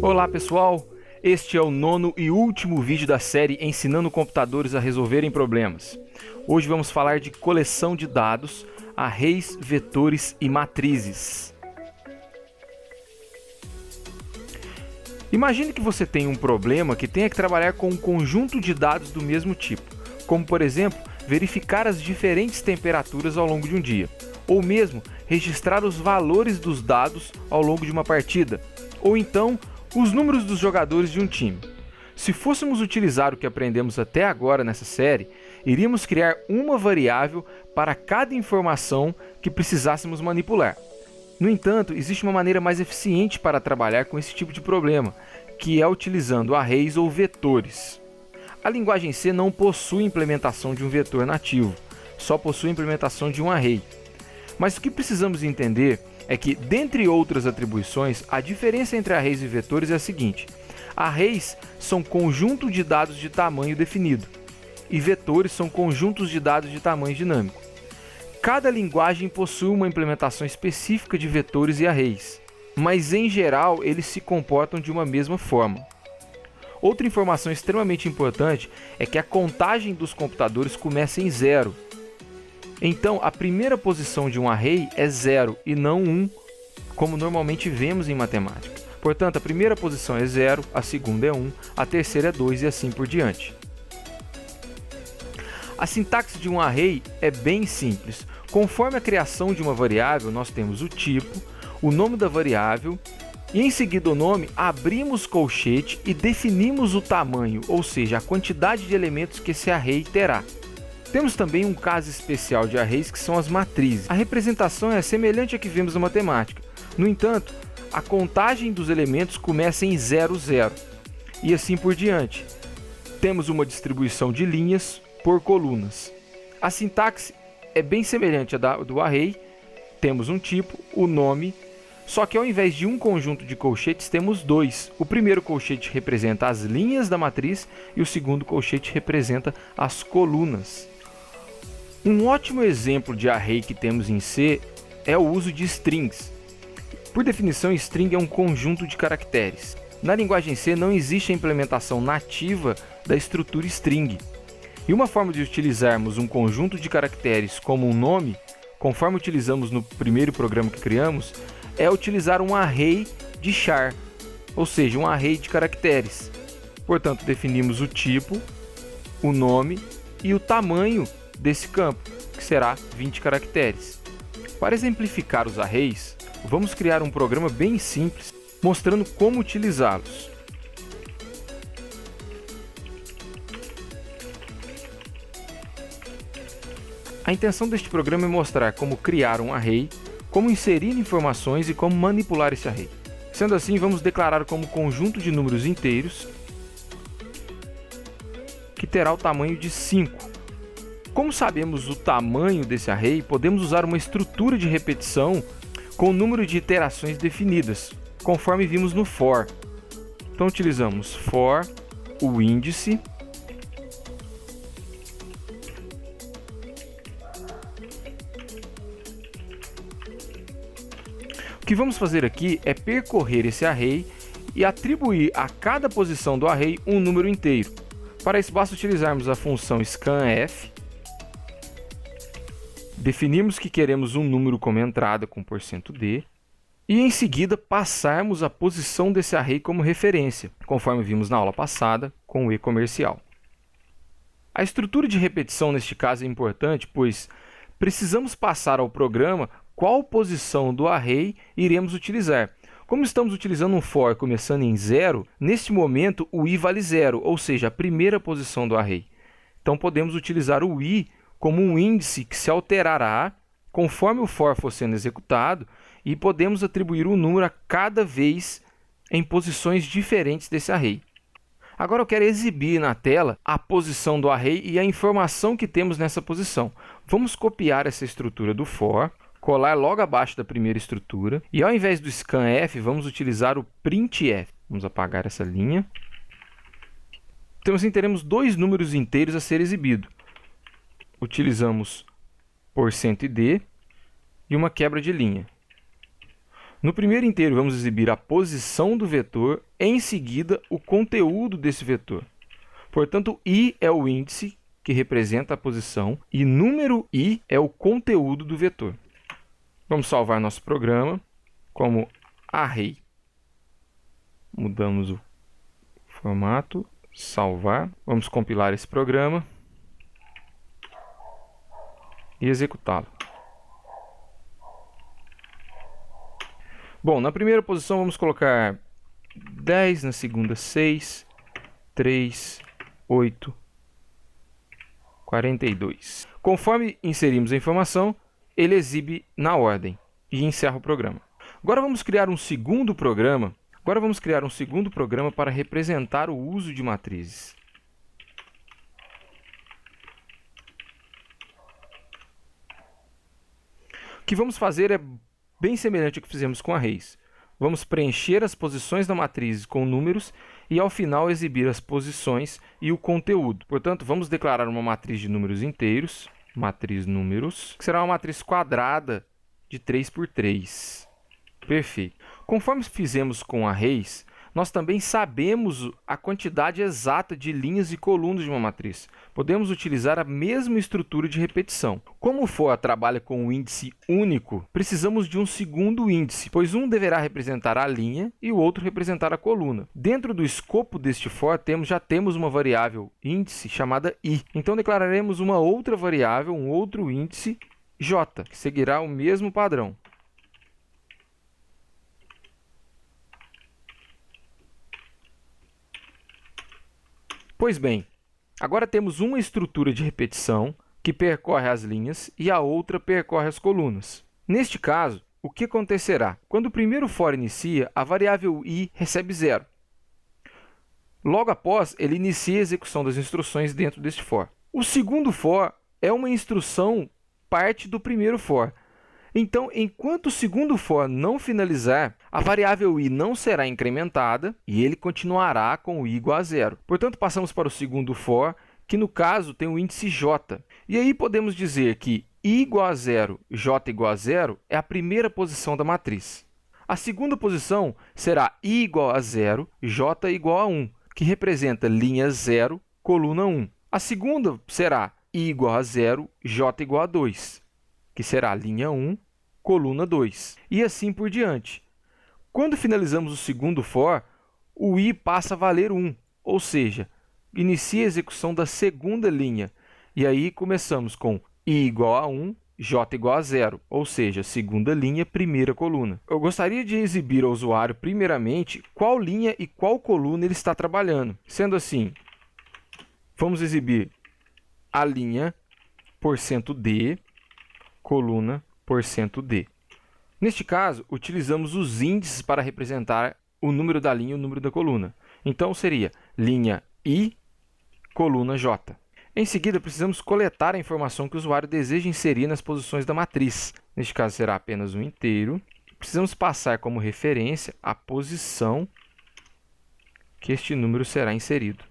Olá pessoal, este é o nono e último vídeo da série Ensinando Computadores a Resolverem Problemas. Hoje vamos falar de coleção de dados, arrays, vetores e matrizes. Imagine que você tem um problema que tenha que trabalhar com um conjunto de dados do mesmo tipo, como por exemplo, verificar as diferentes temperaturas ao longo de um dia, ou mesmo registrar os valores dos dados ao longo de uma partida, ou então os números dos jogadores de um time. Se fôssemos utilizar o que aprendemos até agora nessa série, iríamos criar uma variável para cada informação que precisássemos manipular. No entanto, existe uma maneira mais eficiente para trabalhar com esse tipo de problema, que é utilizando arrays ou vetores. A linguagem C não possui implementação de um vetor nativo, só possui implementação de um array. Mas o que precisamos entender é que, dentre outras atribuições, a diferença entre arrays e vetores é a seguinte: arrays são conjunto de dados de tamanho definido, e vetores são conjuntos de dados de tamanho dinâmico. Cada linguagem possui uma implementação específica de vetores e arrays, mas em geral eles se comportam de uma mesma forma. Outra informação extremamente importante é que a contagem dos computadores começa em 0. Então, a primeira posição de um array é 0 e não 1, como normalmente vemos em matemática. Portanto, a primeira posição é 0, a segunda é 1, a terceira é 2 e assim por diante. A sintaxe de um array é bem simples. Conforme a criação de uma variável, nós temos o tipo, o nome da variável, e em seguida o nome, abrimos colchete e definimos o tamanho, ou seja, a quantidade de elementos que esse array terá. Temos também um caso especial de arrays que são as matrizes. A representação é semelhante à que vemos na matemática. No entanto, a contagem dos elementos começa em 0, 0 e assim por diante. Temos uma distribuição de linhas por colunas. A sintaxe é bem semelhante à do array. Temos um tipo, o nome, só que ao invés de um conjunto de colchetes, temos dois. O primeiro colchete representa as linhas da matriz e o segundo colchete representa as colunas. Um ótimo exemplo de array que temos em C é o uso de strings. Por definição, string é um conjunto de caracteres. Na linguagem C não existe a implementação nativa da estrutura string. E uma forma de utilizarmos um conjunto de caracteres como um nome, conforme utilizamos no primeiro programa que criamos, é utilizar um array de char, ou seja, um array de caracteres. Portanto, definimos o tipo, o nome e o tamanho desse campo, que será 20 caracteres. Para exemplificar os arrays, vamos criar um programa bem simples, mostrando como utilizá-los. A intenção deste programa é mostrar como criar um array, como inserir informações e como manipular esse array. Sendo assim, vamos declarar como conjunto de números inteiros que terá o tamanho de 5. Como sabemos o tamanho desse array, podemos usar uma estrutura de repetição com o número de iterações definidas, conforme vimos no for. Então utilizamos for, o índice, o que vamos fazer aqui é percorrer esse array e atribuir a cada posição do array um número inteiro. Para isso, basta utilizarmos a função scanf, definirmos que queremos um número como entrada com %d e em seguida passarmos a posição desse array como referência, conforme vimos na aula passada com o e-comercial. A estrutura de repetição neste caso é importante, pois precisamos passar ao programa qual posição do array iremos utilizar. Como estamos utilizando um for começando em 0, neste momento o i vale 0, ou seja, a primeira posição do array. Então podemos utilizar o i como um índice que se alterará conforme o for for sendo executado e podemos atribuir um número a cada vez em posições diferentes desse array. Agora eu quero exibir na tela a posição do array e a informação que temos nessa posição. Vamos copiar essa estrutura do for, colar logo abaixo da primeira estrutura e ao invés do scanf, vamos utilizar o printf. Vamos apagar essa linha. Então assim teremos dois números inteiros a ser exibido. Utilizamos %d e uma quebra de linha. No primeiro inteiro, vamos exibir a posição do vetor, em seguida, o conteúdo desse vetor. Portanto, i é o índice que representa a posição e número i é o conteúdo do vetor. Vamos salvar nosso programa como array. Mudamos o formato, salvar. Vamos compilar esse programa e executá-lo. Bom, na primeira posição vamos colocar 10, na segunda 6, 3, 8, 42. Conforme inserimos a informação, ele exibe na ordem e encerra o programa. Agora vamos criar um segundo programa. Para representar o uso de matrizes. O que vamos fazer é bem semelhante ao que fizemos com arrays. Vamos preencher as posições da matriz com números e, ao final, exibir as posições e o conteúdo. Portanto, vamos declarar uma matriz de números inteiros, matriz números, que será uma matriz quadrada de 3 por 3. Perfeito. Conforme fizemos com arrays, nós também sabemos a quantidade exata de linhas e colunas de uma matriz. Podemos utilizar a mesma estrutura de repetição. Como o for trabalha com um índice único, precisamos de um segundo índice, pois um deverá representar a linha e o outro representar a coluna. Dentro do escopo deste for, já temos uma variável índice chamada i. Então, declararemos uma outra variável, um outro índice j, que seguirá o mesmo padrão. Pois bem, agora temos uma estrutura de repetição que percorre as linhas e a outra percorre as colunas. Neste caso, o que acontecerá? Quando o primeiro for inicia, a variável i recebe 0. Logo após, ele inicia a execução das instruções dentro deste for. O segundo for é uma instrução parte do primeiro for. Então, enquanto o segundo for não finalizar, a variável i não será incrementada e ele continuará com o i igual a 0. Portanto, passamos para o segundo for, que no caso tem o índice j. E aí podemos dizer que i igual a 0, j igual a 0 é a primeira posição da matriz. A segunda posição será i igual a 0, j igual a 1, que representa linha 0, coluna 1. A segunda será i igual a 0, j igual a 2. que será linha 1, coluna 2, e assim por diante. Quando finalizamos o segundo for, o i passa a valer 1, ou seja, inicia a execução da segunda linha, e aí começamos com i igual a 1, j igual a 0, ou seja, segunda linha, primeira coluna. Eu gostaria de exibir ao usuário, primeiramente, qual linha e qual coluna ele está trabalhando. Sendo assim, vamos exibir a linha %d, coluna %d. Neste caso, utilizamos os índices para representar o número da linha e o número da coluna. Então, seria linha i, coluna j. Em seguida, precisamos coletar a informação que o usuário deseja inserir nas posições da matriz. Neste caso, será apenas um inteiro. Precisamos passar como referência a posição que este número será inserido.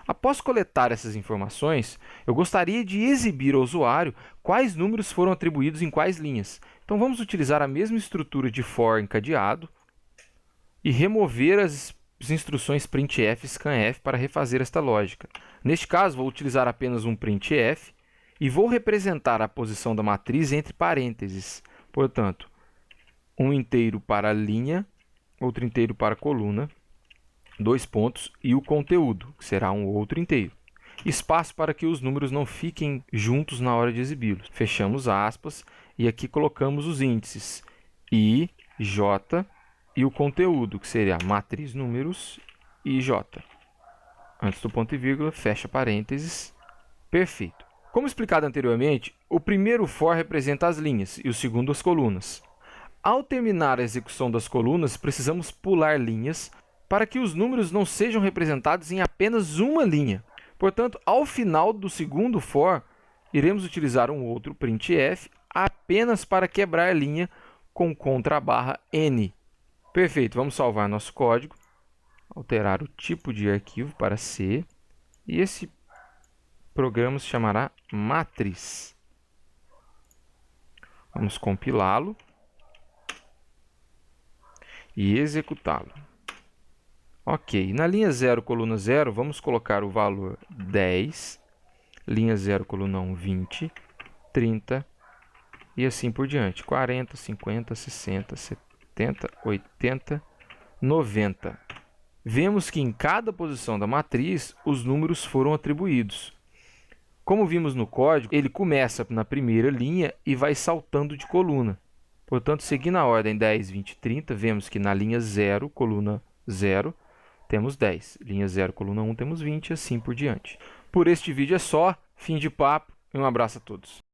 Após coletar essas informações, eu gostaria de exibir ao usuário quais números foram atribuídos em quais linhas. Então, vamos utilizar a mesma estrutura de for encadeado e remover as instruções printf e scanf para refazer esta lógica. Neste caso, vou utilizar apenas um printf e vou representar a posição da matriz entre parênteses. Portanto, um inteiro para a linha, outro inteiro para a coluna, 2 pontos, e o conteúdo, que será um outro inteiro. Espaço para que os números não fiquem juntos na hora de exibi-los. Fechamos aspas e aqui colocamos os índices i, j e o conteúdo, que seria a matriz números i, j. Antes do ponto e vírgula, fecha parênteses. Perfeito. Como explicado anteriormente, o primeiro for representa as linhas e o segundo as colunas. Ao terminar a execução das colunas, precisamos pular linhas para que os números não sejam representados em apenas uma linha. Portanto, ao final do segundo for, iremos utilizar um outro printf apenas para quebrar a linha com _barra n. Perfeito, vamos salvar nosso código, alterar o tipo de arquivo para C, e esse programa se chamará matriz. Vamos compilá-lo e executá-lo. Ok, na linha 0, coluna 0, vamos colocar o valor 10, linha 0, coluna 1, 20, 30 e assim por diante, 40, 50, 60, 70, 80, 90. Vemos que em cada posição da matriz os números foram atribuídos. Como vimos no código, ele começa na primeira linha e vai saltando de coluna. Portanto, seguindo a ordem 10, 20, 30, vemos que na linha 0, coluna 0, temos 10. Linha 0, coluna 1, temos 20 e assim por diante. Por este vídeo é só. Fim de papo e um abraço a todos.